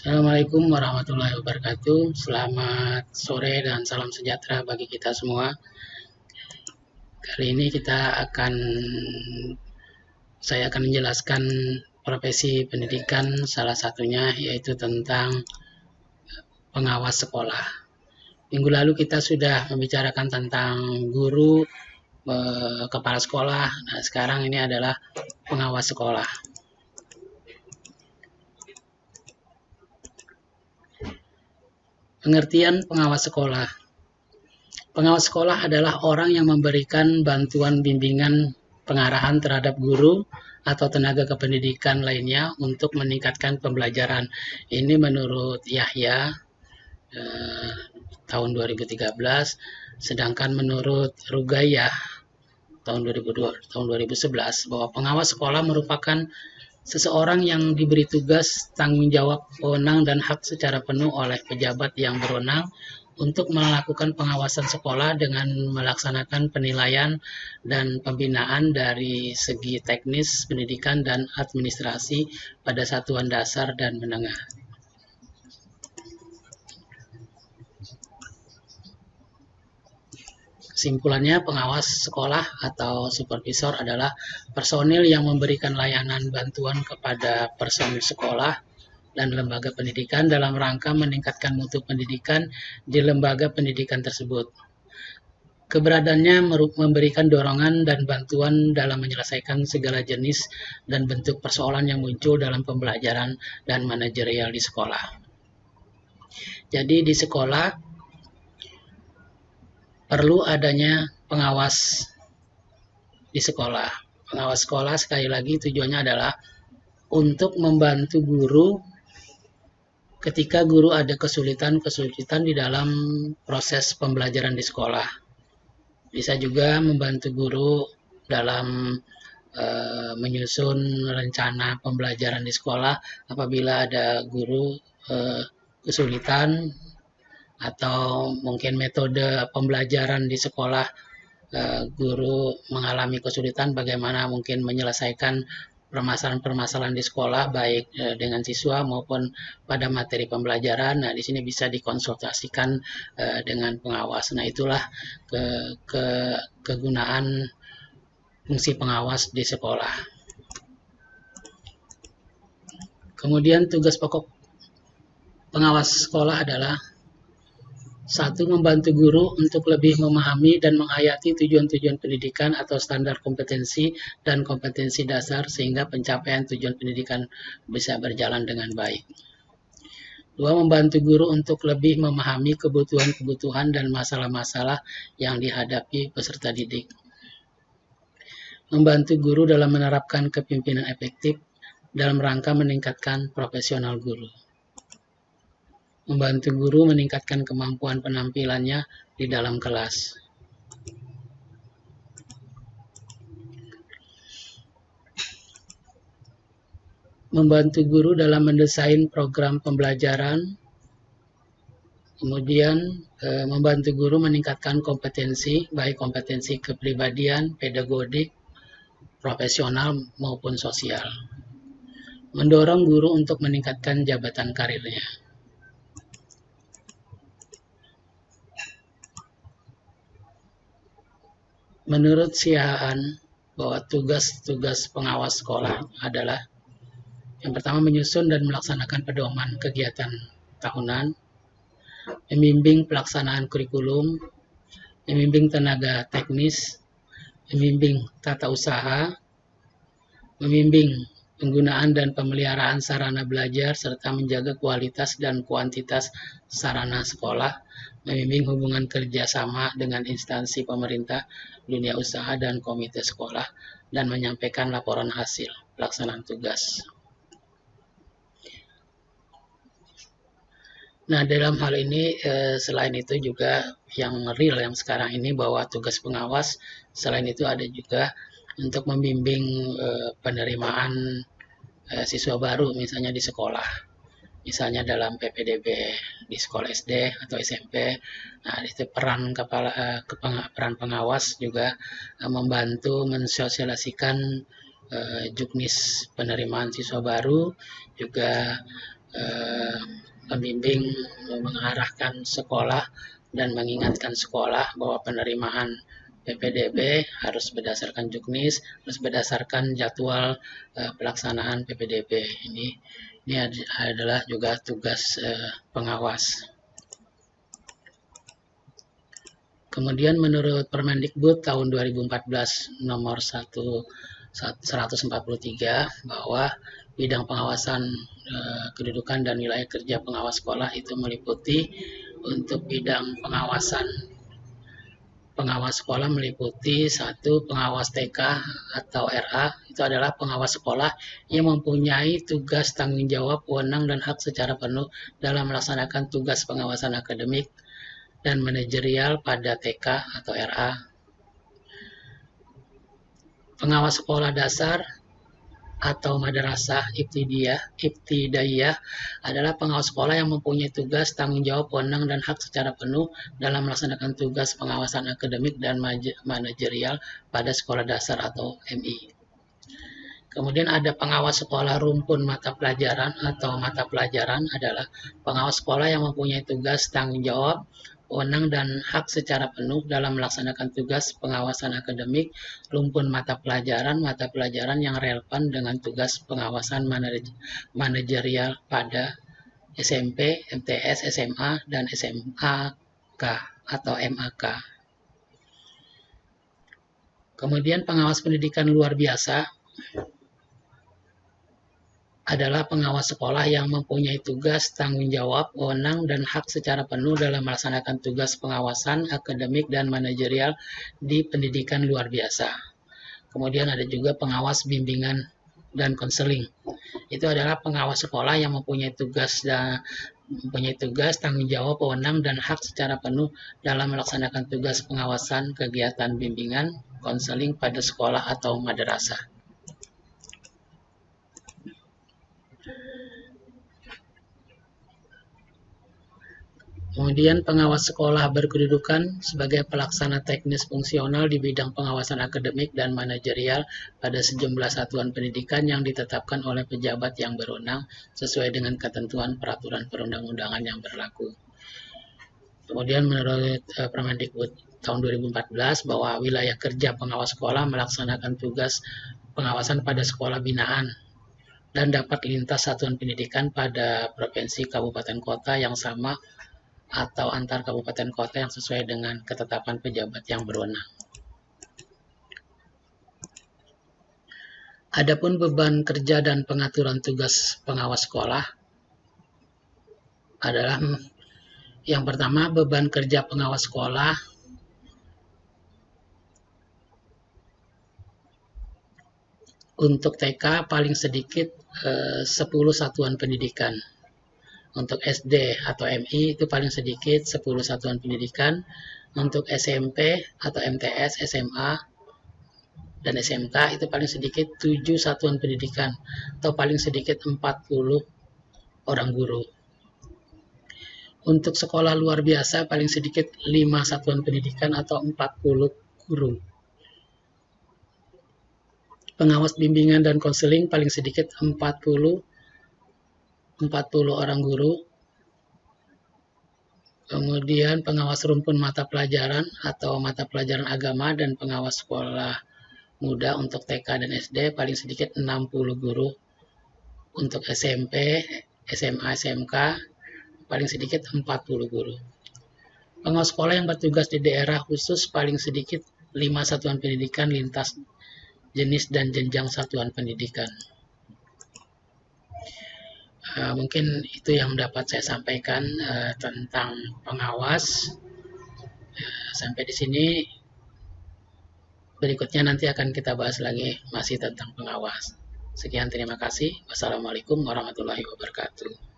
Assalamualaikum warahmatullahi wabarakatuh. Selamat sore dan salam sejahtera bagi kita semua. Kali ini saya akan menjelaskan profesi pendidikan, salah satunya yaitu tentang pengawas sekolah. Minggu lalu kita sudah membicarakan tentang guru, kepala sekolah. Nah, sekarang ini adalah pengawas sekolah. Pengertian pengawas sekolah. Pengawas sekolah adalah orang yang memberikan bantuan bimbingan pengarahan terhadap guru atau tenaga kependidikan lainnya untuk meningkatkan pembelajaran. Ini menurut Yahya tahun 2013, sedangkan menurut Rugayyah tahun 2011 bahwa pengawas sekolah merupakan seseorang yang diberi tugas, tanggung jawab, wewenang, dan hak secara penuh oleh pejabat yang berwenang untuk melakukan pengawasan sekolah dengan melaksanakan penilaian dan pembinaan dari segi teknis, pendidikan, dan administrasi pada satuan dasar dan menengah. Kesimpulannya, pengawas sekolah atau supervisor adalah personil yang memberikan layanan bantuan kepada personil sekolah dan lembaga pendidikan dalam rangka meningkatkan mutu pendidikan di lembaga pendidikan tersebut. Keberadaannya memberikan dorongan dan bantuan dalam menyelesaikan segala jenis dan bentuk persoalan yang muncul dalam pembelajaran dan manajerial di sekolah. Jadi di sekolah perlu adanya pengawas di sekolah. Pengawas sekolah sekali lagi tujuannya adalah untuk membantu guru ketika guru ada kesulitan di dalam proses pembelajaran di sekolah. Bisa juga membantu guru dalam menyusun rencana pembelajaran di sekolah apabila ada guru kesulitan atau mungkin metode pembelajaran di sekolah guru mengalami kesulitan bagaimana mungkin menyelesaikan permasalahan-permasalahan di sekolah baik dengan siswa maupun pada materi pembelajaran. Nah, di sini bisa dikonsultasikan dengan pengawas. Nah, itulah kegunaan fungsi pengawas di sekolah. Kemudian tugas pokok pengawas sekolah adalah 1. Membantu guru untuk lebih memahami dan menghayati tujuan-tujuan pendidikan atau standar kompetensi dan kompetensi dasar sehingga pencapaian tujuan pendidikan bisa berjalan dengan baik. 2. Membantu guru untuk lebih memahami kebutuhan-kebutuhan dan masalah-masalah yang dihadapi peserta didik. Membantu guru dalam menerapkan kepemimpinan efektif dalam rangka meningkatkan profesional guru. Membantu guru meningkatkan kemampuan penampilannya di dalam kelas. Membantu guru dalam mendesain program pembelajaran. Kemudian membantu guru meningkatkan kompetensi, baik kompetensi kepribadian, pedagodik, profesional maupun sosial. Mendorong guru untuk meningkatkan jabatan karirnya. Menurut Sihaan, bahwa tugas-tugas pengawas sekolah adalah yang pertama menyusun dan melaksanakan pedoman kegiatan tahunan, membimbing pelaksanaan kurikulum, membimbing tenaga teknis, membimbing tata usaha, membimbing penggunaan dan pemeliharaan sarana belajar serta menjaga kualitas dan kuantitas sarana sekolah, membimbing hubungan kerjasama dengan instansi pemerintah, dunia usaha, dan komite sekolah, dan menyampaikan laporan hasil pelaksanaan tugas. Nah, dalam hal ini selain itu juga yang real yang sekarang ini bahwa tugas pengawas selain itu ada juga untuk membimbing penerimaan siswa baru misalnya di sekolah. Misalnya dalam PPDB di sekolah SD atau SMP. Nah, itu peran pengawas juga membantu mensosialisasikan juknis penerimaan siswa baru, juga pembimbing mengarahkan sekolah dan mengingatkan sekolah bahwa penerimaan PPDB harus berdasarkan juknis, harus berdasarkan jadwal pelaksanaan PPDB. Ini adalah juga tugas pengawas. Kemudian menurut Permendikbud tahun 2014 nomor 143 bahwa bidang pengawasan kedudukan dan wilayah kerja pengawas sekolah itu meliputi untuk bidang pengawas sekolah meliputi satu pengawas TK atau RA, itu adalah pengawas sekolah yang mempunyai tugas tanggung jawab, wewenang dan hak secara penuh dalam melaksanakan tugas pengawasan akademik dan manajerial pada TK atau RA. Pengawas sekolah dasar atau madrasah ibtidaiyah adalah pengawas sekolah yang mempunyai tugas, tanggung jawab, wewenang dan hak secara penuh dalam melaksanakan tugas pengawasan akademik dan manajerial pada sekolah dasar atau MI. Kemudian ada pengawas sekolah rumpun mata pelajaran atau mata pelajaran adalah pengawas sekolah yang mempunyai tugas, tanggung jawab, wewenang dan hak secara penuh dalam melaksanakan tugas pengawasan akademik rumpun mata pelajaran yang relevan dengan tugas pengawasan manajerial pada SMP, MTS, SMA, dan SMAK atau MAK. Kemudian pengawas pendidikan luar biasa adalah pengawas sekolah yang mempunyai tugas, tanggung jawab, wewenang, dan hak secara penuh dalam melaksanakan tugas pengawasan akademik dan manajerial di pendidikan luar biasa. Kemudian ada juga pengawas bimbingan dan konseling. Itu adalah pengawas sekolah yang mempunyai tugas, tanggung jawab, wewenang, dan hak secara penuh dalam melaksanakan tugas pengawasan kegiatan bimbingan, konseling pada sekolah atau madrasah. Kemudian pengawas sekolah berkedudukan sebagai pelaksana teknis fungsional di bidang pengawasan akademik dan manajerial pada sejumlah satuan pendidikan yang ditetapkan oleh pejabat yang berwenang sesuai dengan ketentuan peraturan perundang-undangan yang berlaku. Kemudian menurut Permendikbud tahun 2014 bahwa wilayah kerja pengawas sekolah melaksanakan tugas pengawasan pada sekolah binaan dan dapat lintas satuan pendidikan pada provinsi, kabupaten, kota yang sama atau antar kabupaten kota yang sesuai dengan ketetapan pejabat yang berwenang. Adapun beban kerja dan pengaturan tugas pengawas sekolah adalah yang pertama, beban kerja pengawas sekolah untuk TK paling sedikit 10 satuan pendidikan. Untuk SD atau MI itu paling sedikit 10 satuan pendidikan. Untuk SMP atau MTS, SMA, dan SMK itu paling sedikit 7 satuan pendidikan atau paling sedikit 40 orang guru. Untuk sekolah luar biasa paling sedikit 5 satuan pendidikan atau 40 guru. Pengawas bimbingan dan konseling paling sedikit 40 orang guru. Kemudian pengawas rumpun mata pelajaran atau mata pelajaran agama dan pengawas sekolah muda untuk TK dan SD paling sedikit 60 guru. Untuk SMP, SMA, SMK paling sedikit 40 guru. Pengawas sekolah yang bertugas di daerah khusus paling sedikit 5 satuan pendidikan lintas jenis dan jenjang satuan pendidikan. Mungkin itu yang dapat saya sampaikan tentang pengawas. Sampai di sini. Berikutnya nanti akan kita bahas lagi masih tentang pengawas. Sekian, terima kasih. Wassalamualaikum warahmatullahi wabarakatuh.